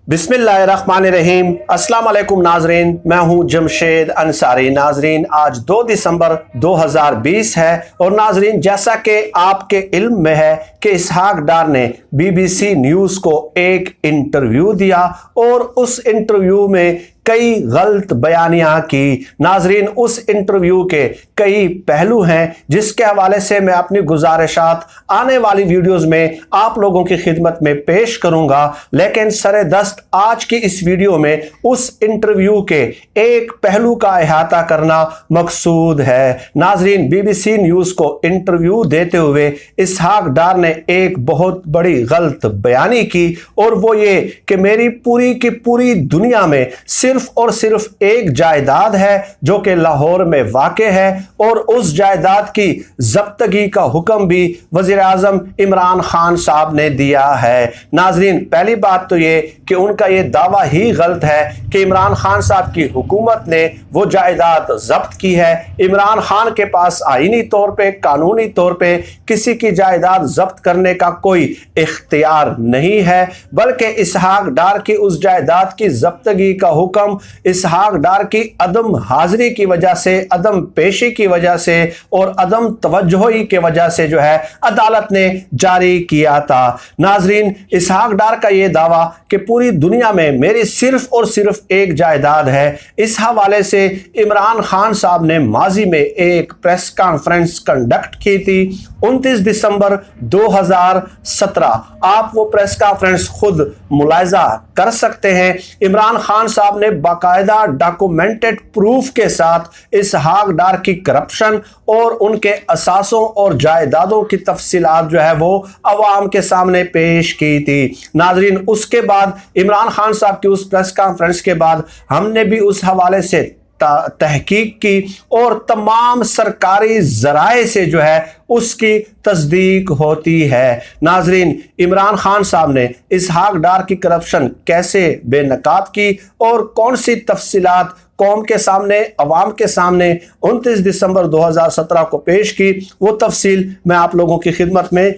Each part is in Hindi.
बिस्मिल्लाहिर्रहमानिर्रहीम। अस्सलाम वालेकुम नाजरीन, मैं हूं जमशेद अंसारी। नाजरीन, आज 2 दिसंबर 2020 है और नाजरीन, जैसा कि आपके इल्म में है कि इसहाक डार ने BBC न्यूज़ को एक इंटरव्यू दिया और उस इंटरव्यू में कई गलत बयानियां की। नाजरीन, उस इंटरव्यू के कई पहलू हैं जिसके हवाले से मैं अपनी गुजारिशात आने वाली वीडियोस में आप लोगों की खिदमत में पेश करूंगा, लेकिन सरे दस्त आज की इस वीडियो में उस इंटरव्यू के एक पहलू का अहाता करना मकसूद है। नाजरीन, BBC न्यूज़ को इंटरव्यू देते हुए इसहाक डार ने एक बहुत बड़ी गलत बयानी की और वो ये कि मेरी पूरी की पूरी दुनिया में सिर्फ और सिर्फ एक जायदाद है जो कि लाहौर में वाक़ है और उस जायदाद की जब्तगी का हुक्म भी वज़ीर-ए-आज़म इमरान.खान साहब ने दिया है। नाजरीन, पहली बात तो ये कि उनका ये दावा ही गलत है कि इमरान.खान साहब की हुकूमत ने वो जायदाद जब्त की है। इमरान.खान के पास आईनी तौर पे, कानूनी तौर पे किसी की जायदाद जब्त करने का कोई इख्तियार नहीं है, बल्कि इसहाक डार की उस जायदाद की जब्तगी का हुक्म इसहाक डार की अदम हाजिरी की वजह से, अदम पेशी की वजह से और अदम तवज्जोही की वजह से जो है अदालत ने जारी किया था। नाजरीन, इसहाक डार का यह दावा कि पूरी दुनिया में मेरी सिर्फ और सिर्फ एक जायदाद है, इस हवाले से इमरान.खान साहब ने माजी में एक प्रेस कॉन्फ्रेंस कंडक्ट की थी 29 दिसंबर 2017। आप वो प्रेस कॉन्फ्रेंस खुद मुलाहिजा कर सकते हैं। इमरान.खान साहब ने बाकायदा डॉक्यूमेंटेड प्रूफ के साथ इसहाक डार की करप्शन और उनके असासों और जायदादों की तफसीलात जो है वो अवाम के सामने पेश की थी। नाजरीन, उसके बाद इमरान.खान साहब की उस प्रेस कॉन्फ्रेंस के बाद हमने भी उस हवाले से तहकीक की और तमाम सरकारी जराए से जो है उसकी तस्दीक होती है। नाजरीन, इमरान.खान साहब ने इसहाक डार की करप्शन कैसे बेनकाब की और कौन सी तफसीलात कौम के सामने, अवाम के सामने 29 दिसंबर 2017 को पेश की, वो तफसील मैं आप लोगों की खिदमत में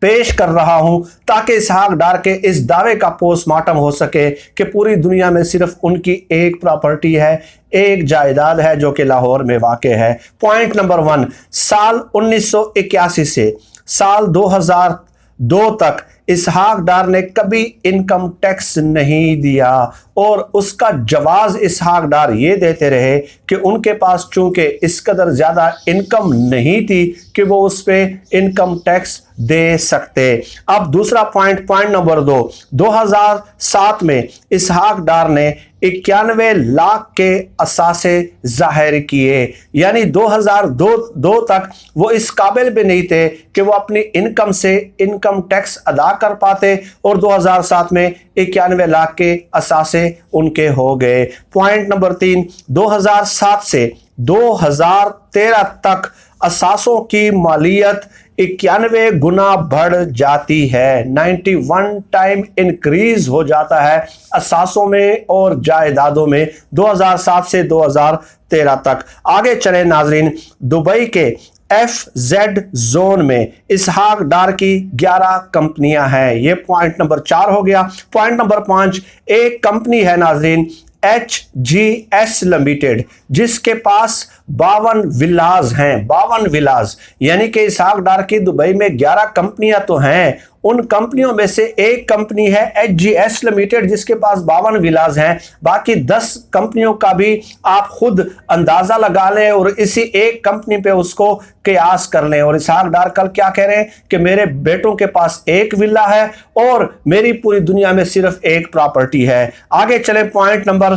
पेश कर रहा हूं ताकि इसहाक डार के इस दावे का पोस्टमार्टम हो सके कि पूरी दुनिया में सिर्फ उनकी एक प्रॉपर्टी है, एक जायदाद है जो कि लाहौर में वाक़ है। पॉइंट नंबर 1, साल 1981 से साल 2002 तक इसहाक डार ने कभी इनकम टैक्स नहीं दिया और उसका जवाब इसहाक डार ये देते रहे कि उनके पास चूंकि इस कदर ज़्यादा इनकम नहीं थी कि वो उस पर इनकम टैक्स दे सकते। अब दूसरा पॉइंट नंबर 2, 2007 में इसहाक डार ने 91 लाख के असासे जाहिर किए, यानी 2002 तक वो इस काबिल भी नहीं थे कि वो अपनी इनकम से इनकम टैक्स अदा कर पाते और 2007 में 91 लाख के असासे उनके हो गए। पॉइंट नंबर 3, 2007 से 2013 तक असासों की मालियत 91 गुना बढ़ जाती है। 91 टाइम इंक्रीज हो जाता है असासों में और जायदादों में 2007 से 2013 तक। आगे चले नाजरीन, दुबई के FZ जोन में इसहाक डार की 11 कंपनियां हैं। ये पॉइंट नंबर 4 हो गया। पॉइंट नंबर 5, एक कंपनी है नाजरीन HGS लिमिटेड जिसके पास 52 विलाज हैं। 52 विलाज, यानी कि इसहाक डार की दुबई में 11 कंपनियां तो हैं, उन कंपनियों में से एक कंपनी है HGS लिमिटेड जिसके पास 52 विलाज हैं। बाकी 10 कंपनियों का भी आप खुद अंदाजा लगा लें और इसी एक कंपनी पे उसको कियास कर लें। और इसहाक डार कल क्या कह रहे हैं कि मेरे बेटों के पास एक विला है और मेरी पूरी दुनिया में सिर्फ एक प्रॉपर्टी है। आगे चले पॉइंट नंबर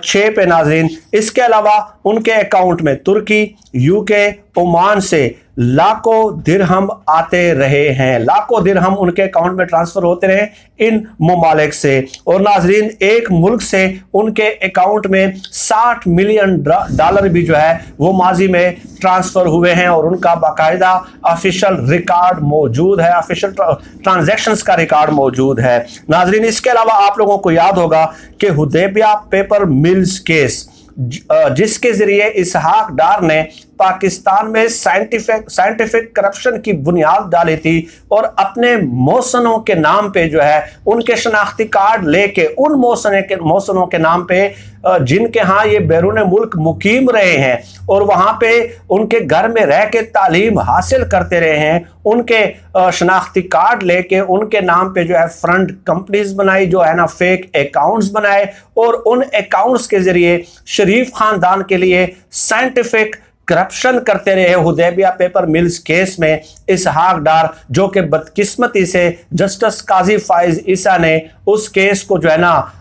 6 पे नाजरीन, इसके अलावा उनके अकाउंट में तुर्की, UK, ओमान से लाखों दिरहम आते रहे हैं। लाखों दिरहम उनके अकाउंट में ट्रांसफर होते रहे इन ममालिक से। और नाजरीन, एक मुल्क से उनके अकाउंट में 60 मिलियन डॉलर भी जो है वो माजी में ट्रांसफर हुए हैं और उनका बाकायदा ऑफिशियल रिकॉर्ड मौजूद है, ऑफिशियल ट्रांजैक्शंस का रिकॉर्ड मौजूद है। नाजरीन, इसके अलावा आप लोगों को याद होगा कि हुदैबिया पेपर मिल्स केस जिसके जरिए इसहाक डार ने पाकिस्तान में साइंटिफिक करप्शन की बुनियाद डाली थी और अपने मौसनों के नाम पे जो है उनके शनाख्ती कार्ड लेके उन मौसनों के नाम पे जिनके यहाँ ये बैरून मुल्क मुकीम रहे हैं और वहां पे उनके घर में रह के तालीम हासिल करते रहे हैं, उनके शनाख्ती कार्ड लेके उनके नाम पे जो है फ्रंट कंपनीज बनाई, जो है ना फेक अकाउंट्स बनाए और उन अकाउंट्स के जरिए शरीफ खानदान के लिए साइंटिफिक करप्शन करते रहे। हुदैबिया पेपर मिल्स केस में इसहाक डार, जो कि बदकिस्मती से जस्टिस काजी फाइज ईसा ने उस केस को जो है ना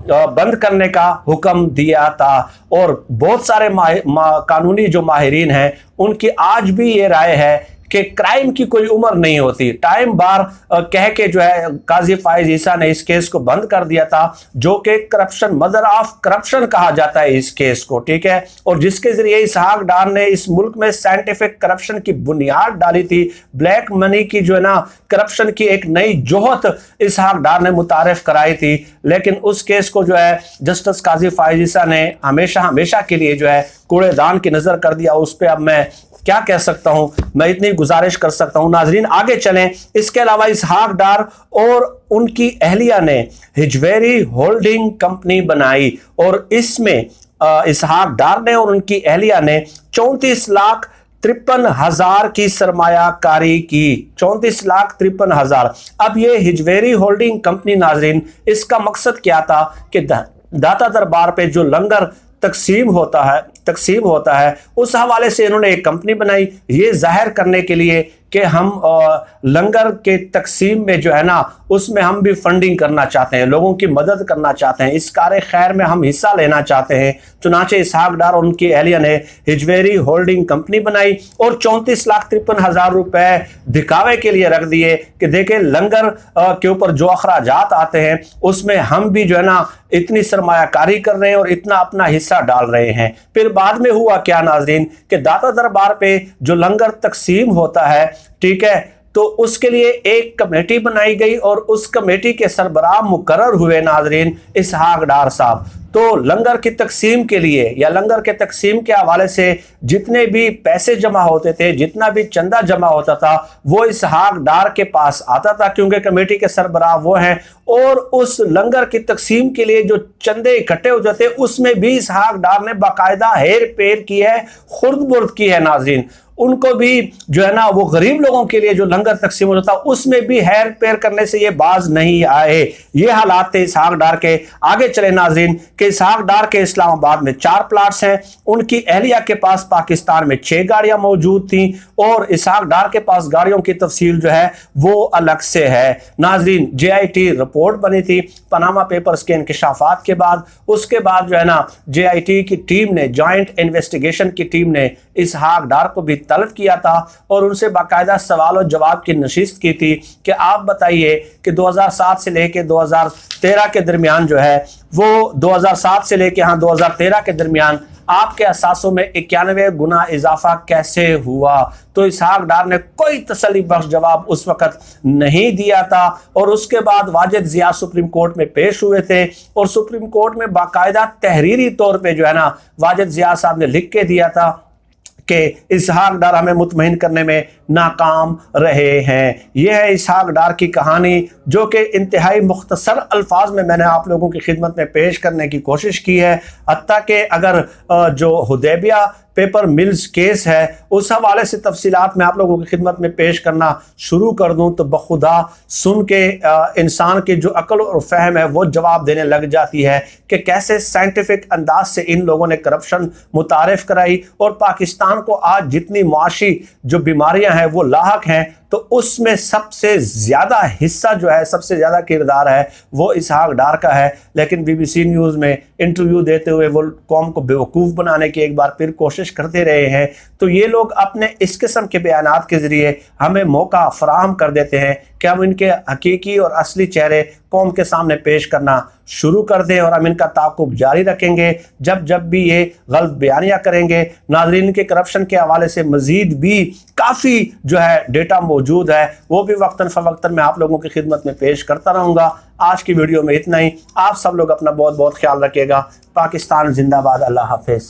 बंद करने का हुक्म दिया था और बहुत सारे कानूनी जो माहिरीन हैं उनकी आज भी ये राय है कि क्राइम की कोई उम्र नहीं होती। टाइम बार कह के जो है काजी फाइज ईसा ने इस केस को बंद कर दिया था, जो कि करप्शन, मदर ऑफ करप्शन कहा जाता है इस केस को, ठीक है। और जिसके जरिए इसहाक डार ने इस मुल्क में साइंटिफिक करप्शन की बुनियाद डाली थी, ब्लैक मनी की जो है ना करप्शन की एक नई जोहत इसहाक डार ने मुतारिफ कराई थी। लेकिन उस केस को जो है जस्टिस काजी फाइज ईसा ने हमेशा हमेशा के लिए जो है कूड़ेदान की नजर कर दिया। उस पर अब मैं क्या कह सकता हूं, मैं इतनी गुजारिश कर सकता हूं। नाजरीन आगे चलें। इसके अलावा इसहाक डार और उनकी अहलिया ने हिजवेरी होल्डिंग कंपनी बनाई और इसमें इसहाक डार ने और उनकी अहलिया ने 34,53,000 की सरमायाकारी की। 34,53,000। अब ये हिजवेरी होल्डिंग कंपनी, नाजरीन इसका मकसद क्या था कि दाता दरबार पे जो लंगर तकसीम होता है उस हवाले से इन्होंने एक कंपनी बनाई, ये जाहिर करने के लिए कि हम लंगर के तकसीम में जो है ना उसमें हम भी फंडिंग करना चाहते हैं, लोगों की मदद करना चाहते हैं, इस कार्य खैर में हम हिस्सा लेना चाहते हैं। चुनाचे इसहाक डार और उनकी अहलिया ने हिजवेरी होल्डिंग कंपनी बनाई और 34,53,000 रुपए दिखावे के लिए रख दिए कि देखें लंगर के ऊपर जो अखराजात आते हैं उसमें हम भी जो है ना इतनी सरमायाकारी कर रहे हैं और इतना अपना हिस्सा डाल रहे हैं। फिर बाद में हुआ क्या नाजरीन कि दाता दरबार पे जो लंगर तकसीम होता है, ठीक है, तो उसके लिए एक कमेटी बनाई गई और उस कमेटी के सरबराह मुकर्रर हुए नाजरीन इसहाक डार साहब। तो लंगर की तकसीम के लिए या लंगर के तकसीम के हवाले से जितने भी पैसे जमा होते थे, जितना भी चंदा जमा होता था, वो इसहाक डार के पास आता था क्योंकि कमेटी के सरबराह वो हैं। और उस लंगर की तकसीम के लिए जो चंदे इकट्ठे होते थे उसमें भी इसहाक डार ने बाकायदा हेर पेर की है, खुर्द बुर्द की है नाजरीन। उनको भी जो है ना वो गरीब लोगों के लिए जो लंगर तकसीम होता था उसमें भी हेर पेर करने से ये बाज नहीं आए। ये हालात थे इसहाक डार के। आगे चले नाजरीन कि इसहाक डार के इस्लामाबाद में 4 प्लाट्स हैं, उनकी अहलिया के पास पाकिस्तान में 6 गाड़ियां मौजूद थी और इसहाक डार के पास गाड़ियों की तफसील जो है वो अलग से है। नाजरीन JIT रिपोर्ट बनी थी पनामा पेपर्स के इंकशाफात के बाद। उसके बाद जो है ना JIT की टीम ने, जॉइंट इन्वेस्टिगेशन की टीम ने इसहाक डार को भी तलब किया था और उनसे बाकायदा सवाल और जवाब की नशिस्त की थी कि आप बताइए कि 2007 से लेके 2013 के दरमियान जो है वो 2007 से लेके 2013 के दरमियान आपके असासों में 91 गुना इजाफा कैसे हुआ। तो इसहाक डार ने कोई तसल्ली बख्श जवाब उस वक्त नहीं दिया था और उसके बाद वाजिद जिया सुप्रीम कोर्ट में पेश हुए थे और सुप्रीम कोर्ट में बाकायदा तहरीरी तौर पे जो है ना वाजिद जिया साहब ने लिख के दिया था कि इसहाक डार हमें मुतमईन करने में नाकाम रहे हैं। यह है इसहाक डार की कहानी, जो कि इंतहाई मुख्तसर अल्फाज में मैंने आप लोगों की खिदमत में पेश करने की कोशिश की है। हत्ता कि अगर जो हुदैबिया पेपर मिल्स केस है उस हवाले से तफसीलात मैं आप लोगों की खिदमत में पेश करना शुरू कर दूं तो बखुदा सुन के इंसान की जो अक्ल और फहम है वो जवाब देने लग जाती है कि कैसे साइंटिफिक अंदाज से इन लोगों ने करप्शन मुतारिफ कराई और पाकिस्तान को आज जितनी मुआशी जो बीमारियां हैं वो लाहक हैं, तो उसमें सबसे ज्यादा हिस्सा जो है, सबसे ज्यादा किरदार है वो इसहाक डार का है। लेकिन BBC न्यूज़ में इंटरव्यू देते हुए वो कौम को बेवकूफ़ बनाने की एक बार फिर कोशिश करते रहे हैं। तो ये लोग अपने इस किस्म के बयानात के ज़रिए हमें मौका फराहम कर देते हैं कि हम इनके हकीकी और असली चेहरे कौम के सामने पेश करना शुरू कर दें और हम इनका ताक़ुब जारी रखेंगे जब जब भी ये गलत बयानियाँ करेंगे। नाज़रीन के करप्शन के हवाले से मज़ीद भी काफ़ी जो है डेटा मौजूद है, वो भी वक्तन फ़वक्तन मैं आप लोगों की खिदमत में पेश करता रहूँगा। आज की वीडियो में इतना ही। आप सब लोग अपना बहुत बहुत ख्याल रखिएगा। पाकिस्तान जिंदाबाद। अल्लाह हाफिज़।